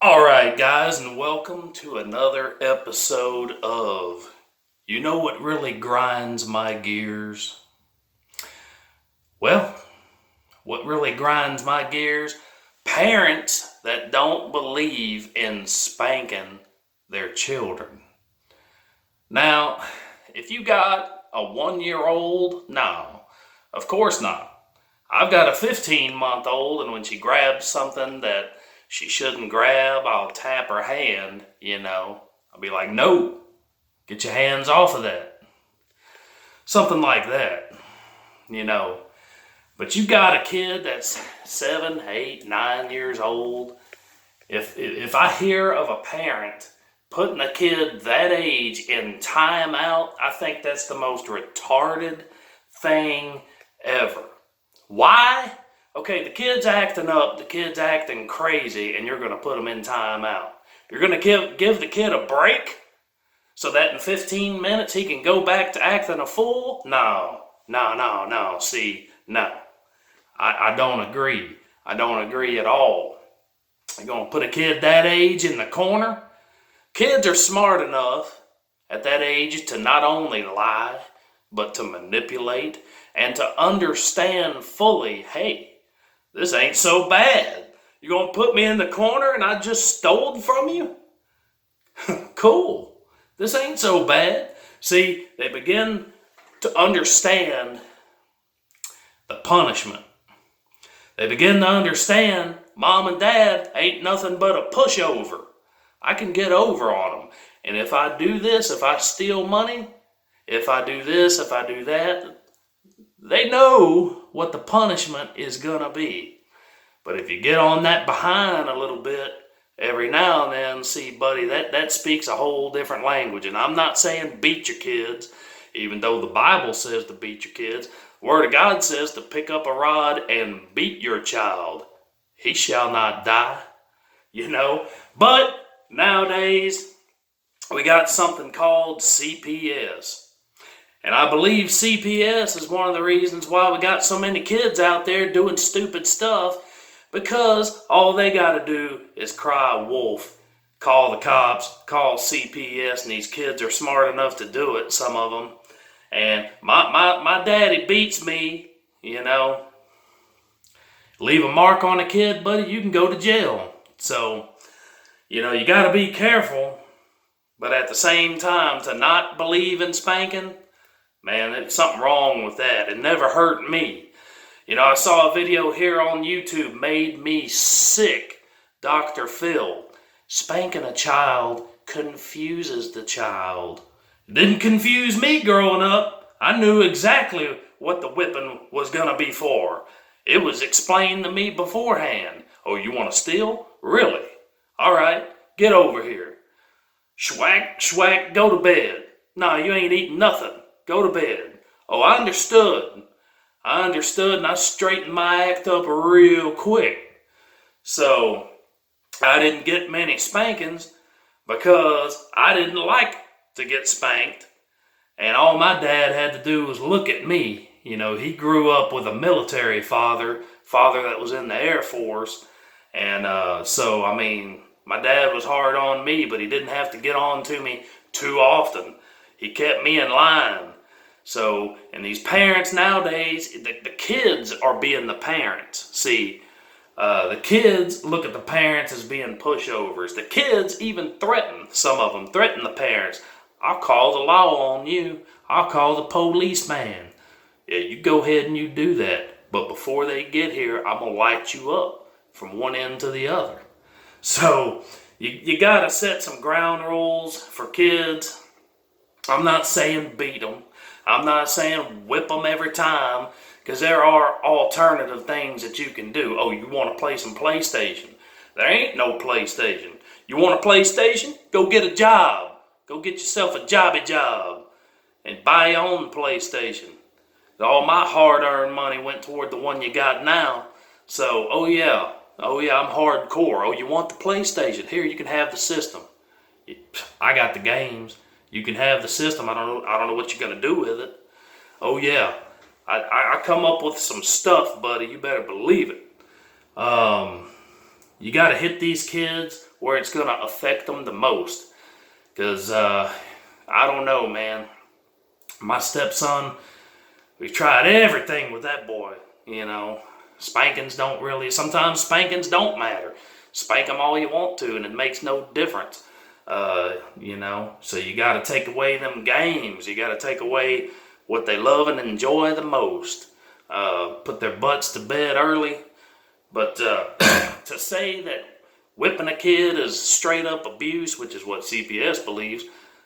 All right, guys, and welcome to another episode of You Know What Really Grinds My Gears? Well, what really grinds my gears? Parents that don't believe in spanking their children. Now, if you got a 1-year-old, no, of course not. I've got a 15-month-old, and when she grabs something that she shouldn't grab, I'll tap her hand, I'll be like, no, get your hands off of that. Something like that, But you got a kid that's 7, 8, 9 years old. If I hear of a parent putting a kid that age in timeout, I think that's the most retarded thing ever. Why? Okay, the kid's acting up, the kid's acting crazy, and you're going to put him in timeout. You're going to give the kid a break so that in 15 minutes he can go back to acting a fool? No. See, no. I don't agree. I don't agree at all. You're going to put a kid that age in the corner? Kids are smart enough at that age to not only lie, but to manipulate and to understand fully, hey, this ain't so bad. You're going to put me in the corner and I just stole from you? Cool. This ain't so bad. See, they begin to understand the punishment. They begin to understand mom and dad ain't nothing but a pushover. I can get over on them. And if I do this, if I steal money, if I do this, if I do that, they know what the punishment is going to be. But if you get on that behind a little bit, every now and then, see, buddy, that speaks a whole different language. And I'm not saying beat your kids, even though the Bible says to beat your kids. The Word of God says to pick up a rod and beat your child. He shall not die, But nowadays, we got something called CPS. And I believe CPS is one of the reasons why we got so many kids out there doing stupid stuff, because all they got to do is cry wolf, call the cops, call CPS, and these kids are smart enough to do it, some of them. And my daddy beats me, Leave a mark on a kid, buddy, you can go to jail. So, you got to be careful. But at the same time, to not believe in spanking, man, there's something wrong with that. It never hurt me. I saw a video here on YouTube, made me sick. Dr. Phil, spanking a child confuses the child. It didn't confuse me growing up. I knew exactly what the whipping was going to be for. It was explained to me beforehand. Oh, you want to steal? Really? All right, get over here. Schwack, schwack, go to bed. No, you ain't eating nothing. Go to bed. Oh, I understood, and I straightened my act up real quick. So, I didn't get many spankings because I didn't like to get spanked. And all my dad had to do was look at me. He grew up with a military father that was in the Air Force. And my dad was hard on me, but he didn't have to get on to me too often. He kept me in line. So, and these parents nowadays, the kids are being the parents. See, the kids look at the parents as being pushovers. The kids even some of them threaten the parents. I'll call the law on you. I'll call the policeman. Yeah, you go ahead and you do that. But before they get here, I'm going to light you up from one end to the other. So, you got to set some ground rules for kids. I'm not saying beat them. I'm not saying whip them every time, because there are alternative things that you can do. Oh, you want to play some PlayStation? There ain't no PlayStation. You want a PlayStation? Go get a job. Go get yourself a jobby job and buy your own PlayStation. All my hard-earned money went toward the one you got now. So, oh yeah, I'm hardcore. Oh, you want the PlayStation? Here, you can have the system. I got the games. You can have the system. I don't know what you're gonna do with it. Oh yeah, I come up with some stuff, buddy. You better believe it. You got to hit these kids where it's going to affect them the most. Because, I don't know, man. My stepson, we tried everything with that boy, you know. Sometimes spankings don't matter. Spank them all you want to, and it makes no difference. You know, so you got to take away them games. You got to take away what they love and enjoy the most. Put their butts to bed early. But to say that whipping a kid is straight up abuse, which is what CPS believes,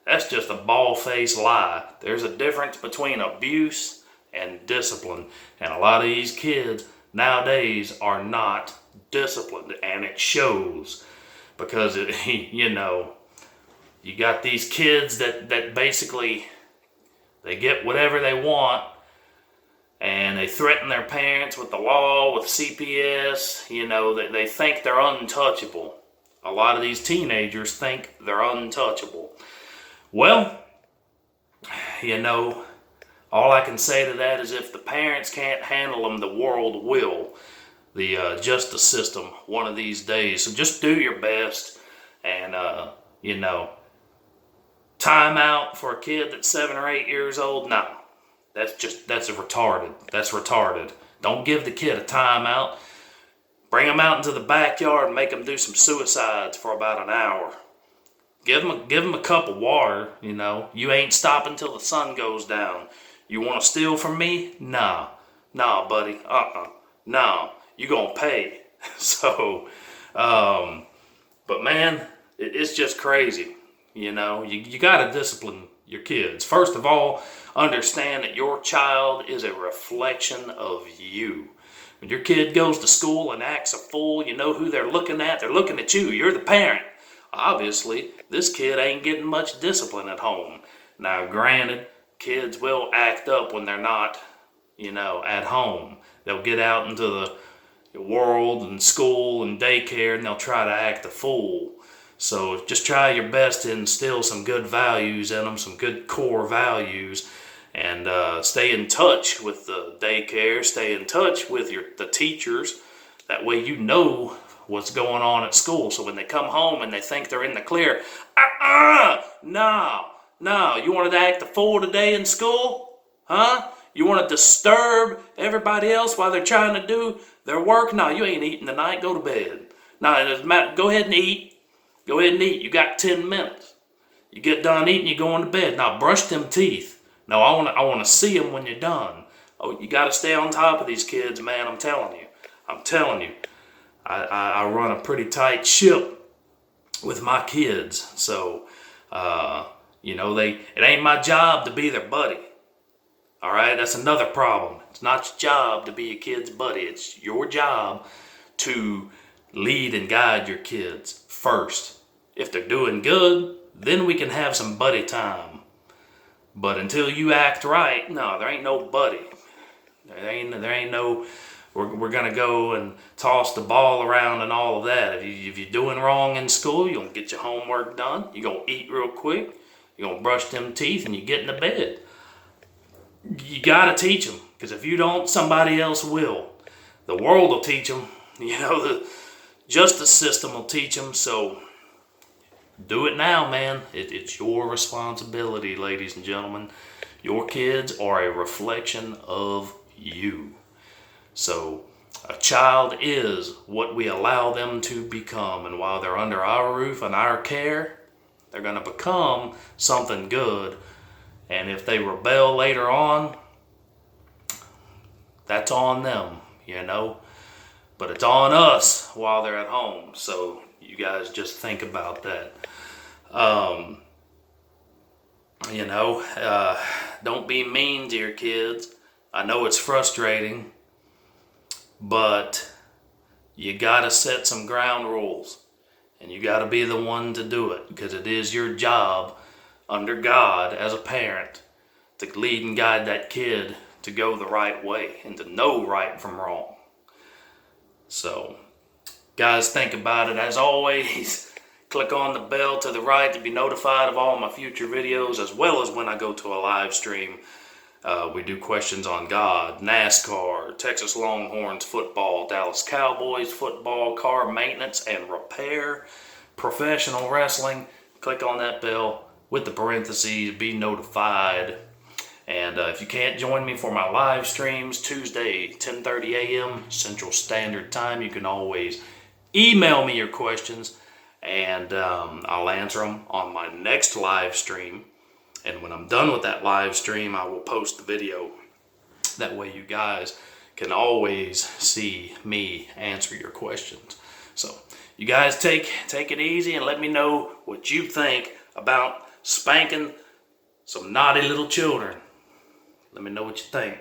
that's just a bald-faced lie. There's a difference between abuse and discipline. And a lot of these kids nowadays are not disciplined, and it shows. Because, you know, you got these kids that basically, they get whatever they want, and they threaten their parents with the law, with CPS. You know, they think they're untouchable. A lot of these teenagers think they're untouchable. Well, you know, all I can say to that is if the parents can't handle them, the world will. The justice system one of these days. So just do your best, and, you know, time out for a kid that's 7 or 8 years old, no. That's retarded. That's retarded. Don't give the kid a timeout. Bring them out into the backyard and make them do some suicides for about an hour. Give them a cup of water, you know. You ain't stopping till the sun goes down. You want to steal from me? Nah, buddy. Nah, you gonna pay. So, but man, it's just crazy. You know, you gotta discipline your kids. First of all, understand that your child is a reflection of you. When your kid goes to school and acts a fool, you know who they're looking at? They're looking at you. You're the parent. Obviously, this kid ain't getting much discipline at home. Now, granted, kids will act up when they're not, you know, at home. They'll get out into the world and school and daycare, and they'll try to act a fool. So just try your best to instill some good values in them, some good core values, and stay in touch with the daycare, stay in touch with the teachers. That way you know what's going on at school. So when they come home and they think they're in the clear, no, you wanted to act a fool today in school? Huh? You want to disturb everybody else while they're trying to do their work? No, you ain't eating tonight. Go to bed. No, it doesn't matter. Go ahead and eat. Go ahead and eat. You got 10 minutes. You get done eating, you go into bed. Now brush them teeth. No, I want to see them when you're done. Oh, you got to stay on top of these kids, man. I'm telling you. I run a pretty tight ship with my kids. So, you know, it ain't my job to be their buddy. All right, that's another problem. It's not your job to be a kid's buddy. It's your job to lead and guide your kids first. If they're doing good, then we can have some buddy time. But until you act right, no, there ain't no buddy. There ain't no, we're going to go and toss the ball around and all of that. If you're doing wrong in school, you're going to get your homework done. You're going to eat real quick. You're going to brush them teeth and you get into bed. You got to teach them, because if you don't, somebody else will. The world will teach them. You know, the justice system will teach them. So do it now, man. It's your responsibility, ladies and gentlemen. Your kids are a reflection of you. So a child is what we allow them to become. And while they're under our roof and our care, they're going to become something good. And if they rebel later on, that's on them, you know. But it's on us while they're at home. So you guys just think about that. You know, don't be mean to your kids. I know it's frustrating, but you got to set some ground rules. And you got to be the one to do it, because it is your job under God as a parent to lead and guide that kid to go the right way and to know right from wrong. So, guys, think about it. As always, click on the bell to the right to be notified of all my future videos, as well as when I go to a live stream. We do questions on God, NASCAR, Texas Longhorns football, Dallas Cowboys football, car maintenance and repair, professional wrestling. Click on that bell with the parentheses, be notified. And if you can't join me for my live streams, Tuesday, 10:30 a.m. Central Standard Time, you can always email me your questions, and I'll answer them on my next live stream. And when I'm done with that live stream, I will post the video. That way you guys can always see me answer your questions. So you guys take it easy and let me know what you think about spanking some naughty little children. Let me know what you think.